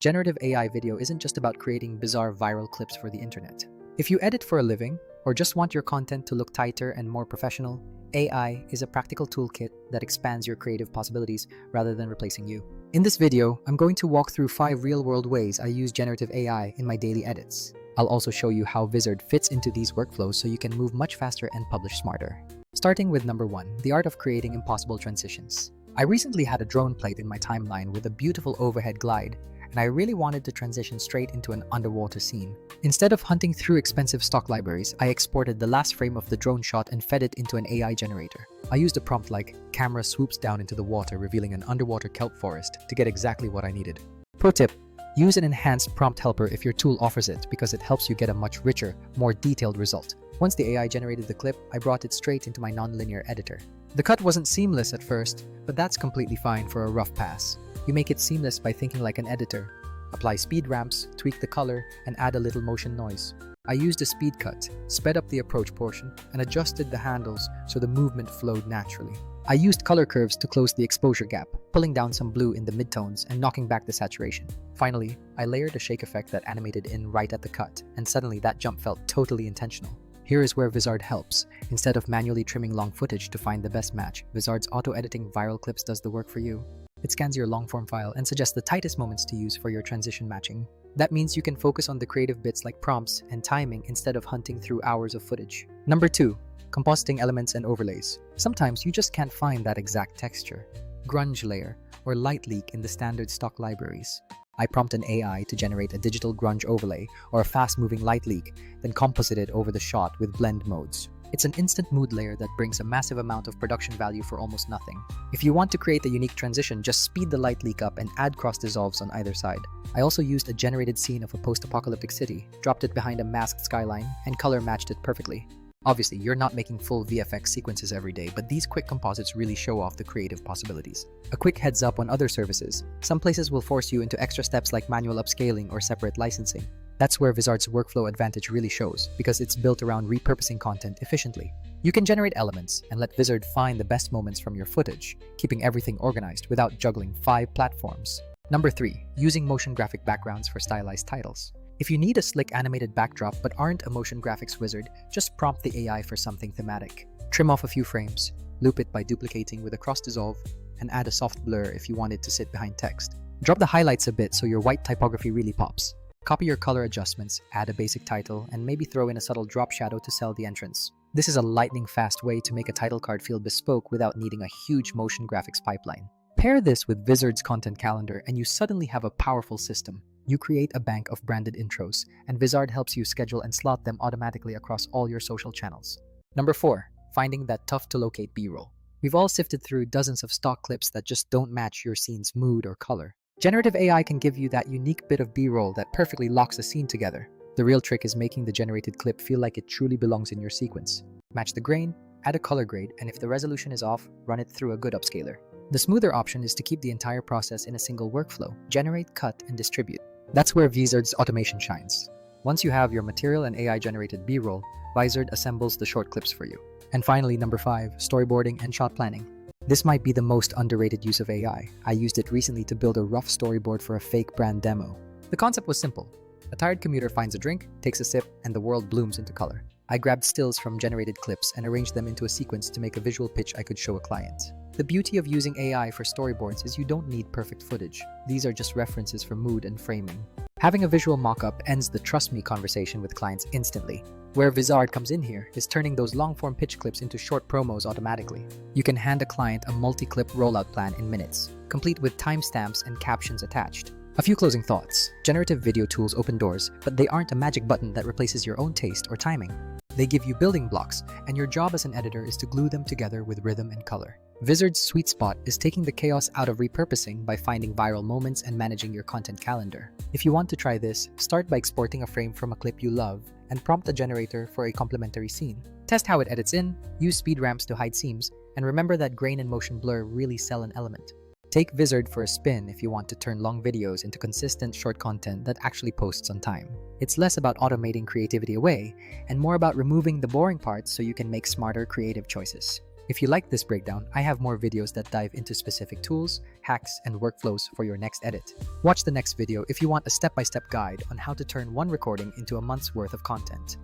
Generative AI video isn't just about creating bizarre viral clips for the internet. If you edit for a living, or just want your content to look tighter and more professional, AI is a practical toolkit that expands your creative possibilities rather than replacing you. In this video, I'm going to walk through 5 real-world ways I use generative AI in my daily edits. I'll also show you how Vizard fits into these workflows so you can move much faster and publish smarter. Starting with number 1, the art of creating impossible transitions. I recently had a drone played in my timeline with a beautiful overhead glide, and I really wanted to transition straight into an underwater scene. Instead of hunting through expensive stock libraries, I exported the last frame of the drone shot and fed it into an AI generator. I used a prompt like, "Camera swoops down into the water revealing an underwater kelp forest" to get exactly what I needed. Pro tip: use an enhanced prompt helper if your tool offers it because it helps you get a much richer, more detailed result. Once the AI generated the clip, I brought it straight into my nonlinear editor. The cut wasn't seamless at first, but that's completely fine for a rough pass. You make it seamless by thinking like an editor. Apply speed ramps, tweak the color, and add a little motion noise. I used a speed cut, sped up the approach portion, and adjusted the handles so the movement flowed naturally. I used color curves to close the exposure gap, pulling down some blue in the midtones and knocking back the saturation. Finally, I layered a shake effect that animated in right at the cut, and suddenly that jump felt totally intentional. Here is where Vizard helps. Instead of manually trimming long footage to find the best match, Vizard's auto-editing viral clips does the work for you. It scans your long-form file and suggests the tightest moments to use for your transition matching. That means you can focus on the creative bits like prompts and timing instead of hunting through hours of footage. Number 2, compositing elements and overlays. Sometimes you just can't find that exact texture, grunge layer, or light leak in the standard stock libraries. I prompt an AI to generate a digital grunge overlay or a fast-moving light leak, then composite it over the shot with blend modes. It's an instant mood layer that brings a massive amount of production value for almost nothing. If you want to create a unique transition, just speed the light leak up and add cross dissolves on either side. I also used a generated scene of a post-apocalyptic city, dropped it behind a masked skyline, and color matched it perfectly. Obviously, you're not making full VFX sequences every day, but these quick composites really show off the creative possibilities. A quick heads up on other services. Some places will force you into extra steps like manual upscaling or separate licensing. That's where Vizard's workflow advantage really shows, because it's built around repurposing content efficiently. You can generate elements and let Vizard find the best moments from your footage, keeping everything organized without juggling 5 platforms. Number 3, using motion graphic backgrounds for stylized titles. If you need a slick animated backdrop but aren't a motion graphics wizard, just prompt the AI for something thematic. Trim off a few frames, loop it by duplicating with a cross dissolve, and add a soft blur if you want it to sit behind text. Drop the highlights a bit so your white typography really pops. Copy your color adjustments, add a basic title, and maybe throw in a subtle drop shadow to sell the entrance. This is a lightning-fast way to make a title card feel bespoke without needing a huge motion graphics pipeline. Pair this with Vizard's content calendar and you suddenly have a powerful system. You create a bank of branded intros, and Vizard helps you schedule and slot them automatically across all your social channels. Number 4, finding that tough-to-locate B-roll. We've all sifted through dozens of stock clips that just don't match your scene's mood or color. Generative AI can give you that unique bit of B-roll that perfectly locks a scene together. The real trick is making the generated clip feel like it truly belongs in your sequence. Match the grain, add a color grade, and if the resolution is off, run it through a good upscaler. The smoother option is to keep the entire process in a single workflow: generate, cut, and distribute. That's where Vizard's automation shines. Once you have your material and AI-generated B-roll, Vizard assembles the short clips for you. And finally, number 5, storyboarding and shot planning. This might be the most underrated use of AI. I used it recently to build a rough storyboard for a fake brand demo. The concept was simple. A tired commuter finds a drink, takes a sip, and the world blooms into color. I grabbed stills from generated clips and arranged them into a sequence to make a visual pitch I could show a client. The beauty of using AI for storyboards is you don't need perfect footage. These are just references for mood and framing. Having a visual mock-up ends the trust me conversation with clients instantly. Where Vizard comes in here is turning those long-form pitch clips into short promos automatically. You can hand a client a multi-clip rollout plan in minutes, complete with timestamps and captions attached. A few closing thoughts. Generative video tools open doors, but they aren't a magic button that replaces your own taste or timing. They give you building blocks, and your job as an editor is to glue them together with rhythm and color. Vizard's sweet spot is taking the chaos out of repurposing by finding viral moments and managing your content calendar. If you want to try this, start by exporting a frame from a clip you love and prompt the generator for a complementary scene. Test how it edits in, use speed ramps to hide seams, and remember that grain and motion blur really sell an element. Take Vizard for a spin if you want to turn long videos into consistent short content that actually posts on time. It's less about automating creativity away and more about removing the boring parts so you can make smarter creative choices. If you like this breakdown, I have more videos that dive into specific tools, hacks, and workflows for your next edit. Watch the next video if you want a step-by-step guide on how to turn one recording into a month's worth of content.